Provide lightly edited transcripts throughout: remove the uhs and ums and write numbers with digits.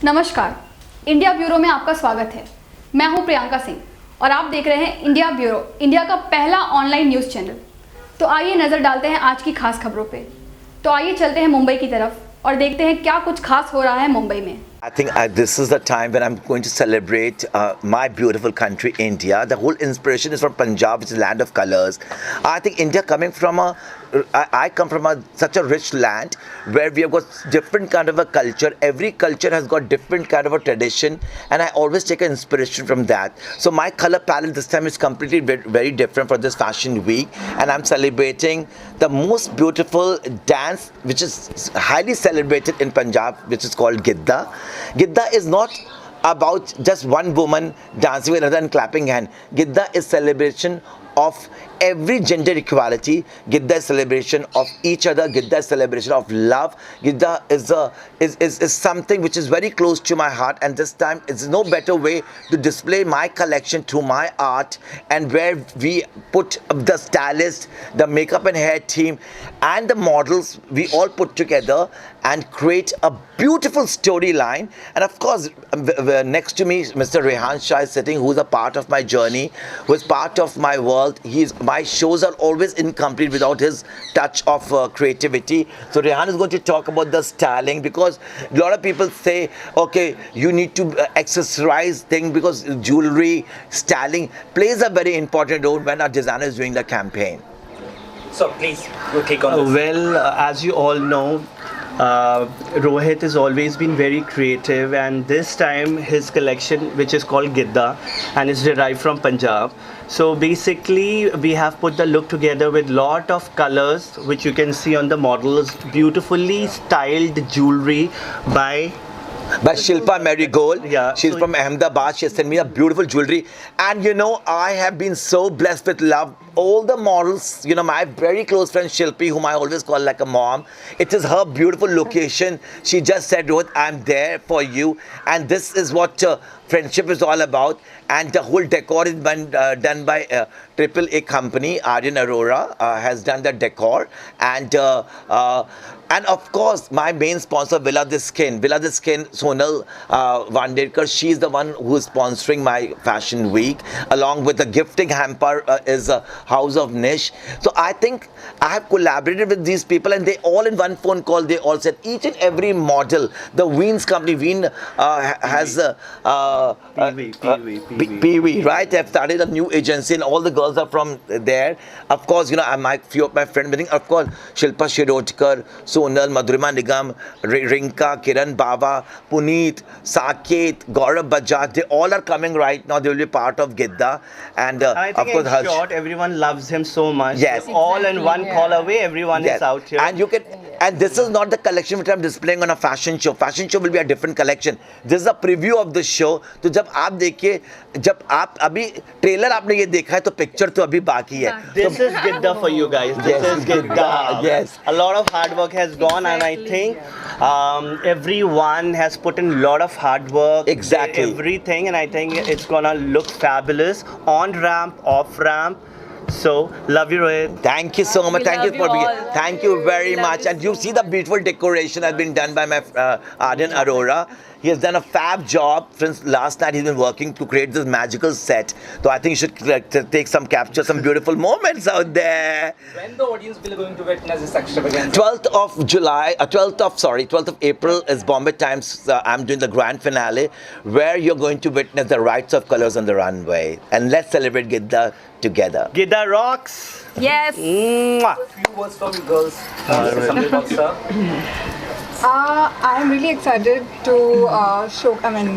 नमस्कार, India bureau में आपका स्वागत है। मैं हूं प्रियंका सिंह और आप देख रहे हैं इंडिया ब्यूरो, इंडिया का पहला ऑनलाइन न्यूज़ चैनल। तो आइए नज़र डालते हैं आज की खास खबरों पे। तो आइए चलते हैं मुंबई की तरफ और देखते हैं क्या कुछ खास हो रहा है मुंबई में। I think this is the time when I'm going to celebrate my beautiful country, India. The whole inspiration is from Punjab, which is land of colors. I think India coming from I come from such a rich land where we have got different kind of a culture. Every culture has got different kind of a tradition, and I always take an inspiration from that. So my color palette this time is completely very different for this fashion week, and I'm celebrating the most beautiful dance, which is highly celebrated in Punjab, which is called Gidda. Gidda is not about just one woman dancing with another and clapping hand. Gidda is celebration of every gender equality. Gidda is celebration of each other. Gidda is celebration of love. Gidda is something which is very close to my heart, and this time it's no better way to display my collection through my art, and where we put the stylist, the makeup and hair team and the models, we all put together and create a beautiful storyline. And of course, next to me Mr. Rehan Shah is sitting, who's a part of my journey, who is part of my world. My shows are always incomplete without his touch of creativity. So Rehan is going to talk about the styling, because a lot of people say, okay, you need to accessorize things, because jewelry styling plays a very important role when our designer is doing the campaign. So please, your take on this. As you all know, Rohit has always been very creative, and this time his collection, which is called Gidda and is derived from Punjab. So basically we have put the look together with lot of colors, which you can see on the models, beautifully styled jewelry by Shilpa Marigold. Yeah. She's from Ahmedabad. She sent me a beautiful jewelry. And you know, I have been so blessed with love. All the models, you know, my very close friend Shilpi, whom I always call like a mom, it is her beautiful location. She just said, Rohit, I'm there for you. And this is what friendship is all about. And the whole decor is done by AAA company. Aryan Arora has done the decor. And of course, my main sponsor, Villa The Skin. Villa The Skin, Sonal Vandekar, she's the one who is sponsoring my fashion week. Along with the gifting hamper is House of Nish. So I think I have collaborated with these people, and they all in one phone call, they all said each and every model. The Ween's company, Ween has PV, right? They've started a new agency, and all the girls are from there. Of course, you know, few of my friends, of course, Shilpa Shirodkar, Sonal, Madhurima Nigam, Rinka, Kiran Baba, Puneet, Saket, Gaurav Bajaj, they all are coming right now. They will be part of Gidda. And I think of course, in short, everyone loves him so much. Yes. All in one call away, everyone is out here. And you can, and this is not the collection which I'm displaying on a fashion show. Fashion show will be a different collection. This is a preview of the show. तो जब आप देखिए, जब आप अभी trailer आपने ये देखा है, तो पिक्चर तो अभी बाकी है. This is Gidda for you guys. This is Gidda. Yes. A lot of hard work has gone, and I think everyone has put in a lot of hard work. Exactly. Everything, and I think it's gonna look fabulous on ramp, off ramp. So, love you, Rohit. Thank you so much. We Thank you love for you being. all. Thank you very We love much. you And so you see the beautiful decoration has been done by my Aryan Arora. He has done a fab job. Since last night, he's been working to create this magical set. So I think you should take capture some beautiful moments out there. When the audience will going to witness this extravaganza? 12th of April is Bombay Times. I'm doing the grand finale, where you're going to witness the rights of colors on the runway. And let's celebrate Gidda together. Gidda rocks. Yes. Mwah. Few words from you girls. Something about sir. I am really excited to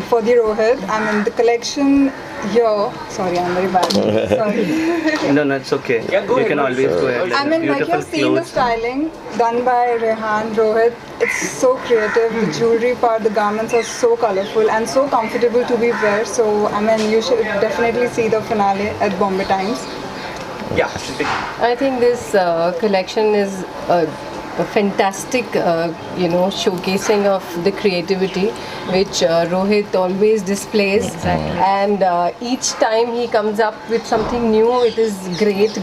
for the Rohit. The collection here. Sorry, I'm very bad. Sorry. No, it's okay. Yeah, go You ahead, can go always ahead. go ahead. Like Beautiful you've seen the clothes. styling done by Rehan, Rohit. It's so creative. The jewelry part, the garments are so colorful and so comfortable to be wear. So, you should definitely see the finale at Bombay Times. Yeah. I think this collection is a fantastic, showcasing of the creativity which Rohit always displays. Exactly. And each time he comes up with something new, it is great.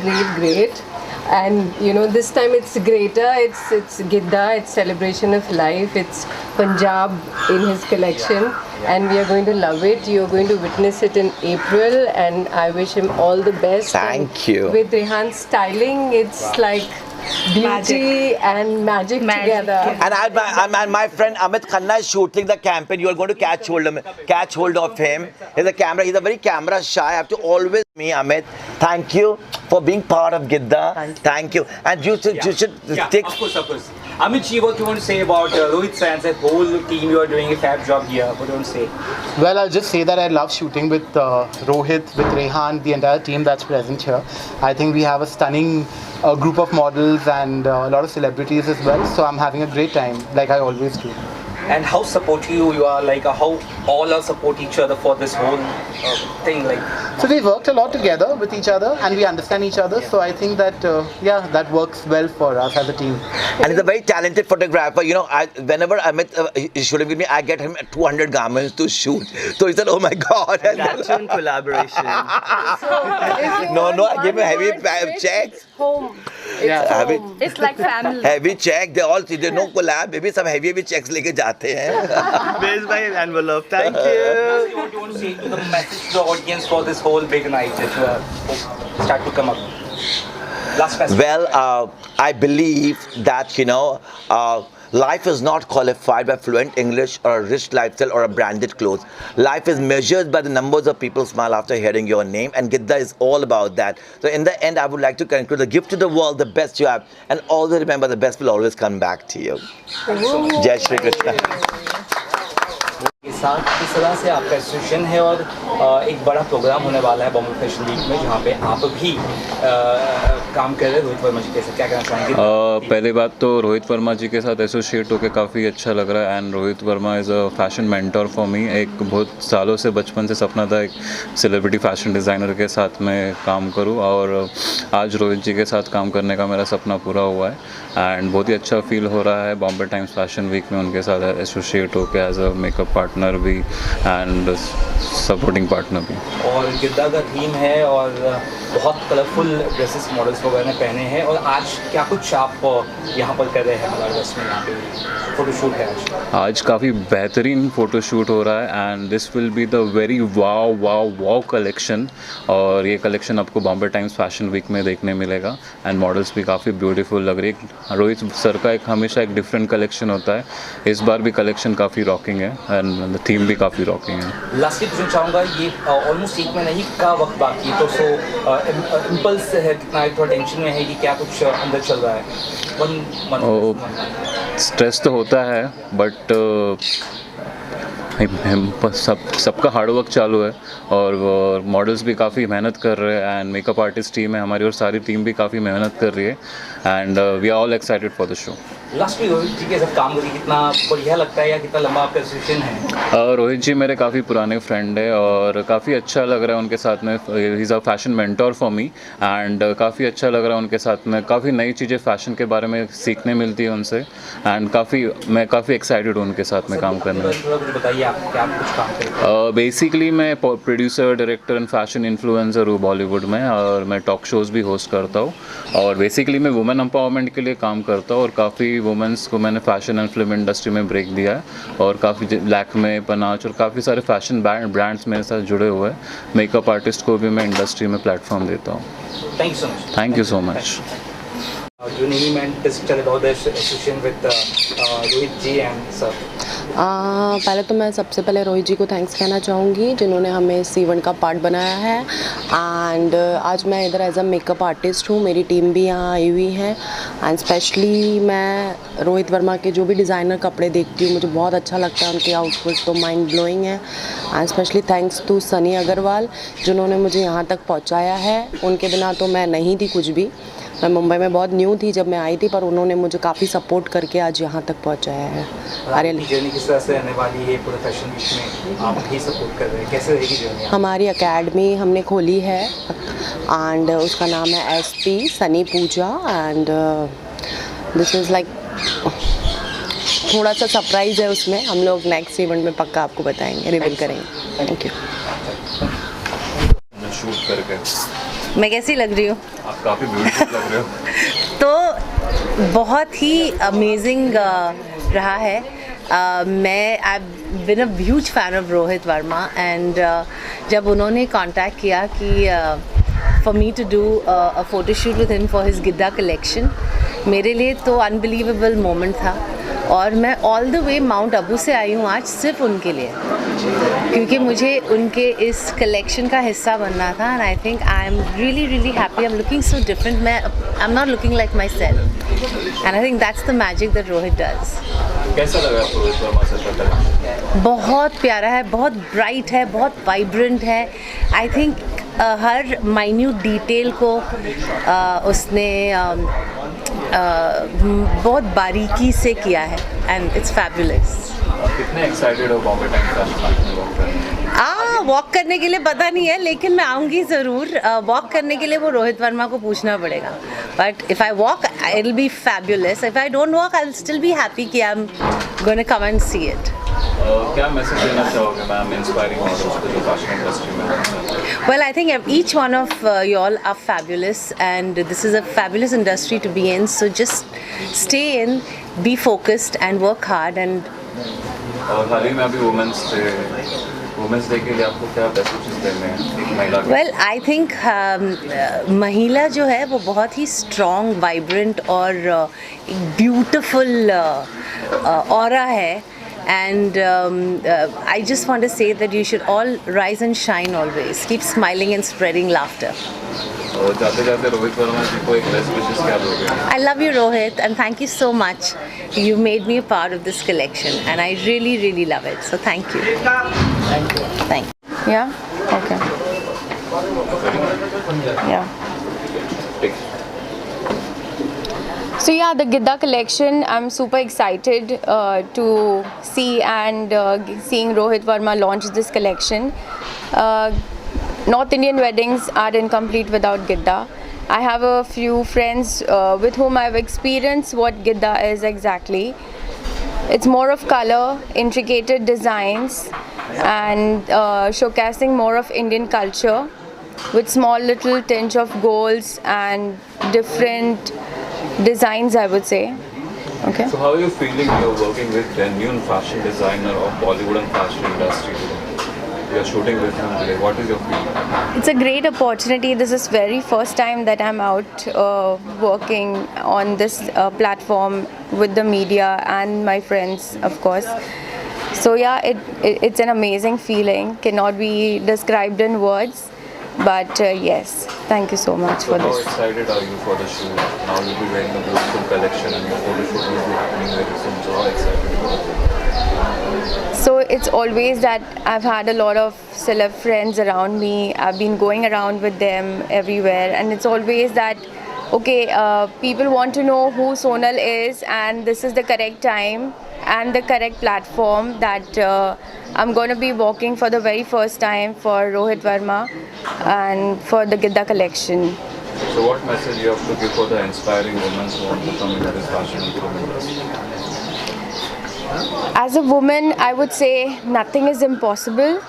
and you know, this time it's greater. It's Gidda. It's celebration of life. It's Punjab in his collection, and we are going to love it. You are going to witness it in April, and I wish him all the best. Thank And you. With Rehan's styling, it's like beauty and magic together. And my friend Amit Khanna is shooting the campaign. You are going to catch hold of him. He's a camera. He's a very camera shy. I have to always me, Amit. Thank you for being part of Gidda. Thank you. And you should take. Of course. Amit ji, what you want to say about Rohit sir and the whole team? You are doing a fab job here. What do you want to say? Well, I'll just say that I love shooting with Rohit, with Rehan, the entire team that's present here. I think we have a stunning group of models and a lot of celebrities as well. So I'm having a great time, like I always do. And how supportive you are, like how all are support each other for this whole thing, like. So we worked a lot together with each other and we understand each other. So I think that, that works well for us as a team. And he's a very talented photographer. You know, whenever Amit is shooting with me, I get him 200 garments to shoot. So he said, "Oh my God!" That's in collaboration. No, I give him heavy checks. Home. Heavy, It's like family. heavy check. They no collab. Maybe some heavy checks लेके जाते हैं. Where's my envelope? Thank you. What do you want to say to the message to the audience for this whole big night that you are start to come up? Last message. Well, I believe that, life is not qualified by fluent English or a rich lifestyle or a branded clothes. Life is measured by the numbers of people smile after hearing your name, and Gidda is all about that. So in the end, I would like to conclude the gift to the world, the best you have, and always remember the best will always come back to you. Jai Shri Krishna. के साथ इस तरह से आपका association है और एक बड़ा प्रोग्राम होने वाला है बॉम्बे फैशन वीक में, जहाँ पे आप भी काम कर रहे हैं। रोहित वर्मा जी कैसे क्या कहना चाहेंगे? पहले बात तो रोहित वर्मा जी के साथ एसोसिएट होकर काफ़ी अच्छा लग रहा है, and Rohit Verma is a fashion mentor for me. एक बहुत सालों से बचपन से सपना था एक सेलिब्रिटी फैशन डिज़ाइनर के साथ मैं काम करूं, और आज रोहित जी के साथ काम करने का मेरा सपना पूरा हुआ है, एंड बहुत ही अच्छा फील हो रहा है बॉम्बे टाइम्स फैशन वीक में उनके साथ एसोसिएट होकर एज अ मेकअप पार्टनर भी एंड सपोर्टिंग पार्टनर भी। और गिद्दा का थीम है और बहुत कलरफुल ड्रेसेस मॉडल्स वगैरह ने पहने हैं, और आज क्या कुछ आप यहाँ पर कर रहे हैं मलारस में? यहाँ पे फोटोशूट है आज काफ़ी बेहतरीन फ़ोटोशूट हो रहा है, and this will be the very wow collection, और ये कलेक्शन आपको बॉम्बे टाइम्स फैशन वीक में देखने मिलेगा, एंड मॉडल्स भी काफ़ी ब्यूटीफुल लग रही है। रोहित सर का हमेशा एक डिफरेंट कलेक्शन होता है, इस बार भी कलेक्शन काफ़ी रॉकिंग है, एंड थीम भी काफ़ी रॉकिंग है। लास्टली पूछना चाहूँगा, ये ऑलमोस्ट एक महीना ही का वक्त बाकी है, तो सो इम्पल्स है कितना, थोड़ा टेंशन में है कि क्या कुछ अंदर चल रहा है? स्ट्रेस तो होता है, बट सबका हार्डवर्क चालू है, और मॉडल्स भी काफ़ी मेहनत कर रहे हैं, एंड मेकअप आर्टिस्ट टीम है हमारी और सारी टीम भी काफ़ी मेहनत कर रही है, and we are all excited for the show. Lastly Rohit ji के साथ काम करके कितना बढ़िया लगता है, या कितना लंबा आपका एसोसिएशन है? रोहित जी मेरे काफ़ी पुराने फ्रेंड है, और काफ़ी अच्छा लग रहा है उनके साथ में। He is a fashion mentor for me, and काफ़ी अच्छा लग रहा है उनके साथ में। काफ़ी नई चीज़ें फैशन के बारे में सीखने मिलती है उनसे, एंड मैं काफ़ी एक्साइटेड हूँ उनके साथ में काम करने में। बताइए आप क्या कुछ काम करें? बेसिकली मैं producer, director and fashion influencer हूँ बॉलीवुड में, और मैं टॉक शोज़ भी होस्ट करता हूँ, और बेसिकली मैं वुमेन एम्पावरमेंट के लिए काम करता हूँ, और काफ़ी वुमेंस को मैंने फैशन एंड फिल्म इंडस्ट्री में ब्रेक दिया है, और काफ़ी लैक्मे, पनाच और काफ़ी सारे फैशन ब्रांड्स मेरे साथ जुड़े हुए हैं। मेकअप आर्टिस्ट को भी मैं इंडस्ट्री में प्लेटफॉर्म देता हूँ। Thank you so much. Thank you so much. Your name and just tell about the association with Rohit ji and sir. पहले तो मैं सबसे पहले रोहित जी को थैंक्स कहना चाहूँगी जिन्होंने हमें इस इवेंट का पार्ट बनाया है, एंड आज मैं इधर एज अ मेकअप आर्टिस्ट हूँ, मेरी टीम भी यहाँ आई हुई है, एंड स्पेशली मैं रोहित वर्मा के जो भी डिज़ाइनर कपड़े देखती हूँ मुझे बहुत अच्छा लगता है, उनके आउटफिट तो माइंड ब्लोइंग है, and specially thanks to Sunny Agarwal जिन्होंने मुझे यहाँ तक पहुँचाया है। उनके बिना तो मैं नहीं थी कुछ भी। मैं मुंबई में बहुत न्यू थी जब मैं आई थी, पर उन्होंने मुझे काफ़ी सपोर्ट करके आज यहाँ तक पहुँचाया है। अरे जर्नी किस तरह से रहने वाली है पूरे फैशन वीक में, आप भी सपोर्ट कर रहे हैं, कैसे रहेगी जर्नी? हमारी एकेडमी हमने खोली है, एंड उसका नाम है SP Sunny Pooja, and this is like थोड़ा सा सरप्राइज़ है उसमें, हम लोग नेक्स्ट इवेंट में पक्का आपको बताएंगे, रिवील करेंगे। Thank you. शूट करके मैं कैसी लग रही हूँ? आप काफ़ी ब्यूटीफुल लग रहे हो। बहुत ही अमेजिंग रहा है। मैं I been a huge fan of Rohit Verma and जब उन्होंने कांटेक्ट किया कि for me to do a photo shoot with him for his Giddha collection, मेरे लिए तो अनबिलीवेबल मोमेंट था। और मैं all the way mount Abu से आई हूँ आज सिर्फ उनके लिए, क्योंकि मुझे उनके इस कलेक्शन का हिस्सा बनना था। And I think I am really happy. I am looking so different. I am not looking like my self and I think that's the magic that Rohit does. कैसा लगा आपको रोहित वर्मा सर का कलेक्शन? बहुत प्यारा है, बहुत ब्राइट है, बहुत वाइब्रेंट है। I think her minute detail को उसने बहुत बारीकी से किया है एंड इट्स फैबुलस। कितने एक्साइटेड हो बॉम्बे टाइम फैशन में वॉक करने? वॉक करने के लिए पता नहीं है, लेकिन मैं आऊँगी ज़रूर। वॉक करने के लिए वो रोहित वर्मा को पूछना पड़ेगा, but if I walk it will be fabulous. If I don't walk I will still be happy कि I am gonna come and see it. क्या मैसेज देना चाहोगे मैम इंस्पायरिंग मॉडल्स को जो फैशन इंडस्ट्री में हैं? Well, I think each one of y'all are fabulous, and this is a fabulous industry to be in. So just stay in, be focused, and work hard. And और हाल ही में अभी women's day के लिए आपको क्या best wishes देने हैं एक महिला को? well, I think महिला जो है वो बहुत ही strong, vibrant और एक beautiful aura है. And I just want to say that you should all rise and shine always. Keep smiling and spreading laughter. और जाते जाते रोहित वर्मा जी को एक बेस्ट विशेस क्या दोगे? I love you, Rohit, and thank you so much. You made me a part of this collection, and I really love it. So thank you. Thank you. Thank you. Yeah? Okay. Yeah. So yeah, the Gidda collection, I'm super excited to see and seeing Rohit Verma launch this collection. North Indian weddings are incomplete without Gidda. I have a few friends with whom I've experienced what Gidda is exactly. It's more of color, intricate designs, and showcasing more of Indian culture with small little tinge of golds and different designs, I would say. Okay. So how are you feeling you're working with genuine fashion designer of Bollywood and fashion industry today? You're shooting with him today. What is your feeling? It's a great opportunity. This is very first time that I'm out working on this platform with the media and my friends, of course. So yeah, it's an amazing feeling. Cannot be described in words. But yes, thank you so much for How this. excited are you for the shoot? Now you'll be wearing the beautiful collection and your photo shoot will be happening very soon. So how excited are you? So it's always that I've had a lot of celeb friends around me. I've been going around with them everywhere, and it's always that, okay, people want to know who Sonal is, and this is the correct time and the correct platform that I'm going to be walking for the very first time for Rohit Verma and for the Gidda collection. So what message you have to give for the inspiring women who want to come into this fashion industry? As a woman, I would say nothing is impossible.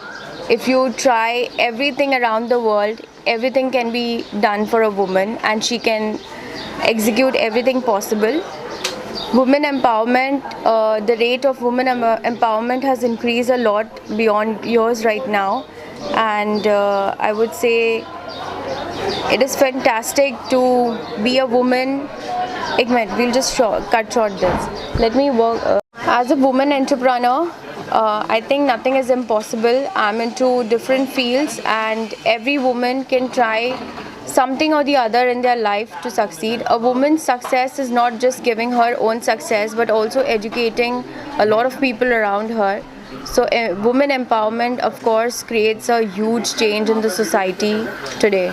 If you try everything around the world, everything can be done for a woman, and she can execute everything possible. Women empowerment, the rate of women empowerment has increased a lot beyond years right now, and I would say it is fantastic to be a woman. Ek minute, we'll just cut short this. Let me work. As a woman entrepreneur, I think nothing is impossible. I'm into different fields, and every woman can try something or the other in their life to succeed. A woman's success is not just giving her own success, but also educating a lot of people around her. So women empowerment, of course, creates a huge change in the society today.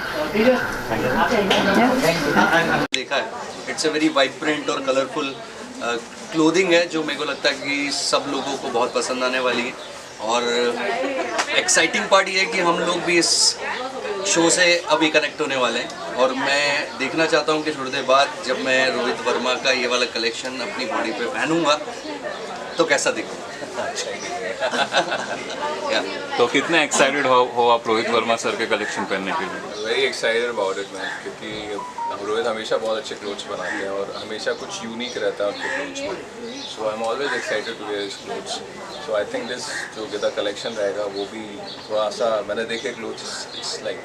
देखा है, it's a very vibrant और colourful clothing है जो मेरे को लगता है कि सब लोगों को बहुत पसंद आने वाली है। और एक्साइटिंग पार्ट ये है कि हम लोग भी इस शो से अभी कनेक्ट होने वाले हैं और मैं देखना चाहता हूँ कि थोड़ी देर बाद जब मैं रोहित वर्मा का ये वाला कलेक्शन अपनी बॉडी पे पहनूंगा तो कैसा दिखूंगा। तो कितने एक्साइटेड हो आप रोहित वर्मा सर के कलेक्शन पहनने के लिए? Very excited about it man, क्योंकि रोहित हमेशा बहुत अच्छे क्लोथ्स बनाते हैं और हमेशा कुछ यूनिक रहता है उनके क्लोथ्स में। So I am always excited to wear his clothes. So I think this जो गिद्दा कलेक्शन रहेगा वो भी थोड़ा सा, मैंने देखे क्लोथ्स इट्स लाइक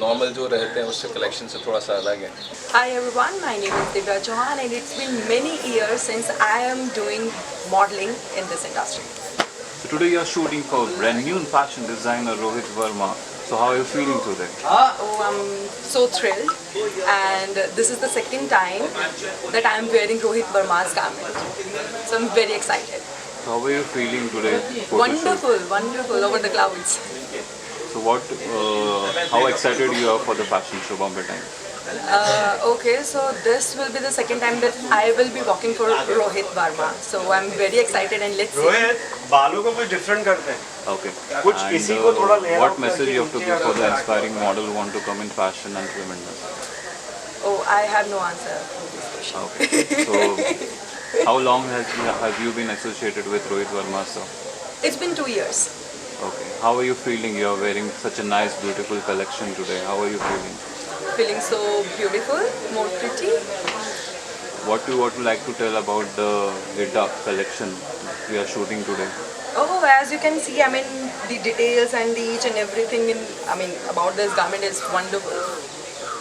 नॉर्मल जो रहते हैं उससे कलेक्शन से थोड़ा सा अलग है। Hi everyone, my name is Divya Chauhan and it's been many years since I am doing modeling in this industry. So today you are shooting for brand new fashion designer Rohit Verma. So how are you feeling today? Oh, I'm so thrilled, and this is the second time that I am wearing Rohit Verma's garment. So I'm very excited. So how are you feeling today? Wonderful, wonderful, over the clouds. So how excited you are for the fashion show Bombay Times? Okay, so this will be the second time that I will be walking for Rohit Verma. So I'm very excited and let's see. Rohit, बालों को कुछ different करते हैं। Okay. कुछ इसी को थोड़ा नया What message you have to give for the aspiring model who want to come in fashion and film industry? Oh, I have no answer for this question. Okay. So how long have you been associated with Rohit Verma sir? It's been 2 years. Okay. How are you feeling? You are wearing such a nice, beautiful collection today. How are you feeling? Feeling so beautiful, more pretty. What you would like to tell about the Gidda collection we are shooting today? Oh, as you can see, I mean, the details and each and everything about this garment is wonderful.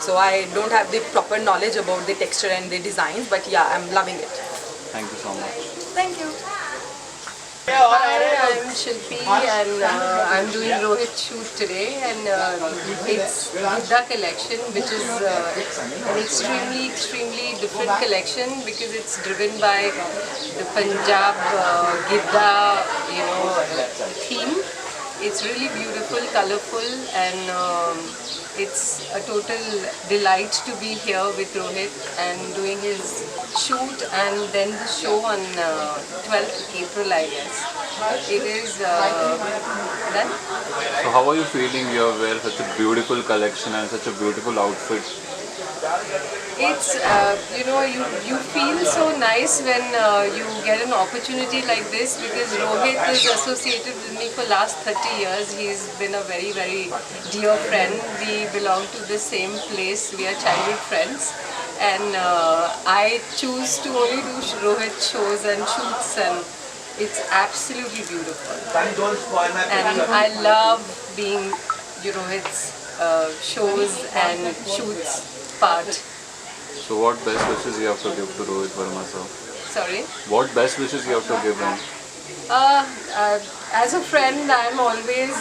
So I don't have the proper knowledge about the texture and the designs, but yeah, I'm loving it. Thank you so much. Thank you. Hi, I'm Shilpi and I'm doing Rohit shoot today, and it's Gidda collection, which is an extremely different collection because it's driven by the Punjab Gidda, theme. It's really beautiful, colorful, and it's a total delight to be here with Rohit and doing his shoot and then the show on 12th April, I guess. It is done. So how are you feeling? You are wearing such a beautiful collection and such a beautiful outfit. It's you feel so nice when you get an opportunity like this because Rohit is associated with me for last 30 years. He's been a very dear friend. We belong to the same place. We are childhood friends, and I choose to only do Rohit shows and shoots, and it's absolutely beautiful. And I love being Rohit's shows and shoots part. So what best wishes you have to give to Rohit Verma sir? Sorry? What best wishes you have to give him? As a friend, I'm always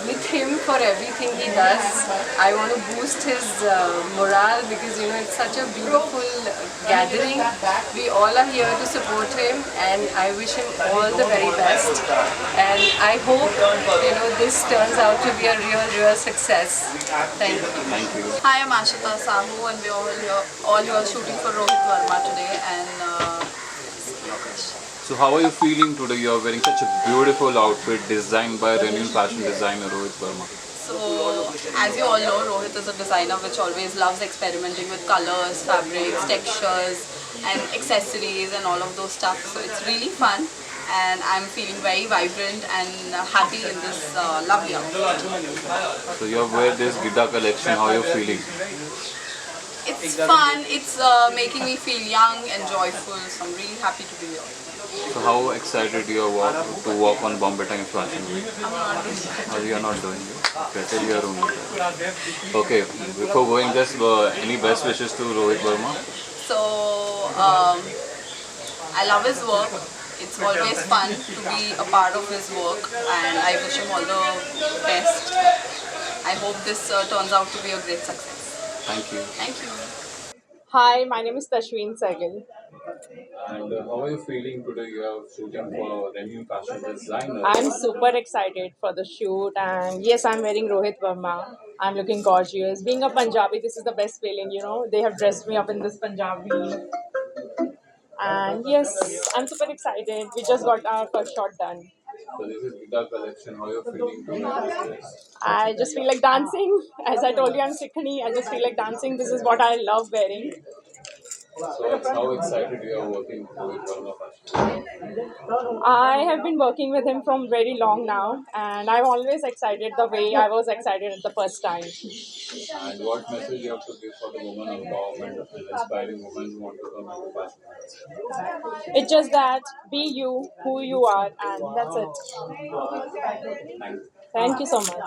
with him for everything he does. I want to boost his morale because it's such a beautiful gathering. We all are here to support him, and I wish him all the very best. And I hope this turns out to be a real success. Thank you. Thank you. Hi, I'm Ashita Sahu, and we're all here shooting for Rohit Verma today. And So how are you feeling today? You are wearing such a beautiful outfit designed by renowned fashion designer Rohit Verma. so, as you all know, Rohit is a designer which always loves experimenting with colors, fabrics, textures, and accessories, and all of those stuff. So it's really fun, and I'm feeling very vibrant and happy in this lovely outfit. So you have wear this Gidda collection. How are you feeling? It's fun. It's making me feel young and joyful. So I'm really happy to be here. So how excited you are to walk on Bombay Times Fashion Week? I'm not doing it. Or you are not doing it? Okay, till you are only. Okay, before going, just any best wishes to Rohit Verma? So, I love his work. It's always fun to be a part of his work, and I wish him all the best. I hope this turns out to be a great success. Thank you. Thank you. Hi, my name is Tashween Sehgal. And how are you feeling today? You are shooting for a new fashion designer. I'm super excited for the shoot, and yes, I'm wearing Rohit Verma. I'm looking gorgeous. Being a Punjabi, this is the best feeling, They have dressed me up in this Punjabi. And yes, I'm super excited. We just got our first shot done. So this is Gita collection. How you're feeling to wear this dress? I just feel like dancing. As I told you, I'm Sikhani. I just feel like dancing. This is what I love wearing. So it's how excited you are working with Verma Fashion. I have been working with him from very long now, and I'm always excited the way I was excited at the first time. And what message you have to give for the women empowerment and inspiring women who want to come into fashion? It's just that be you, who you are, and that's it. Thank you so much.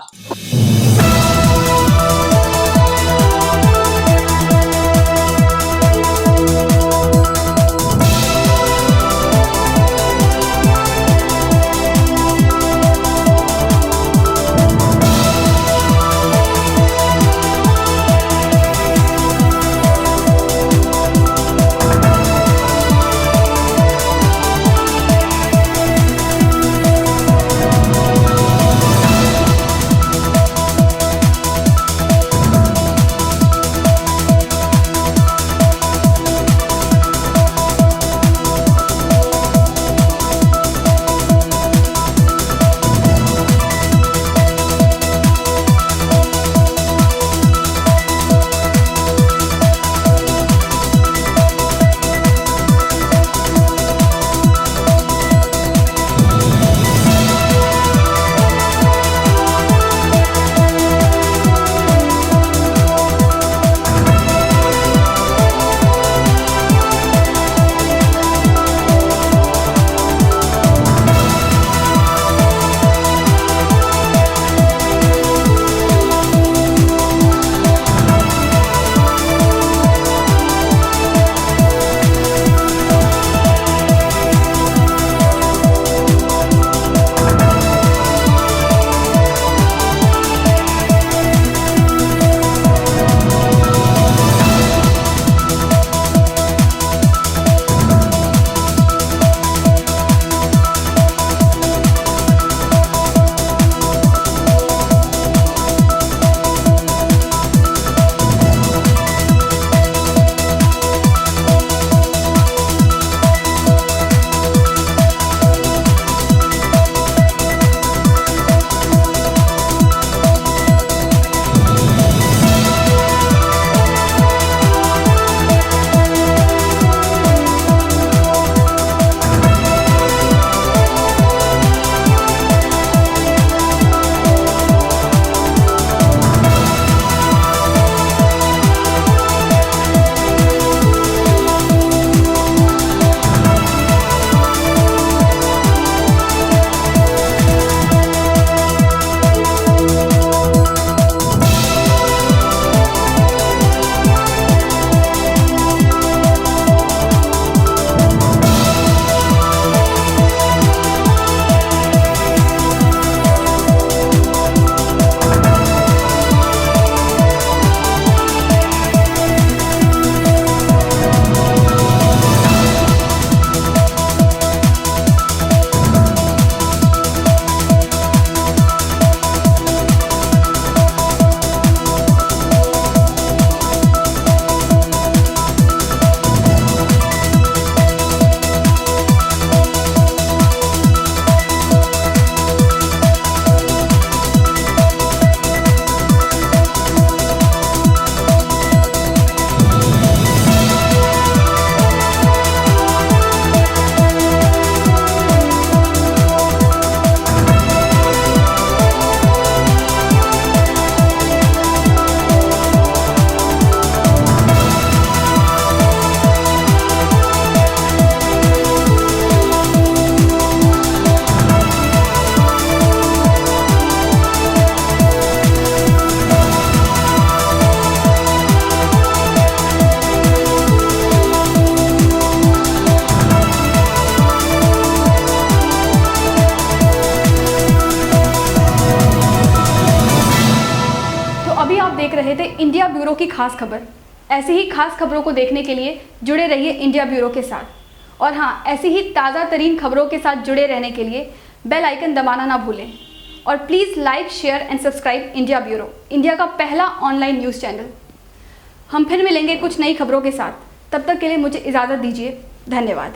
देख रहे थे India bureau की खास खबर। ऐसी ही खास खबरों को देखने के लिए जुड़े रहिए इंडिया ब्यूरो के साथ। और हाँ, ऐसी ही ताज़ा तरीन खबरों के साथ जुड़े रहने के लिए बेल आइकन दबाना ना भूलें। और please like, share and subscribe India bureau, India का पहला ऑनलाइन न्यूज़ चैनल। हम फिर मिलेंगे कुछ नई खबरों के साथ। तब तक के लिए मुझे इजाज़त दीजिए। धन्यवाद।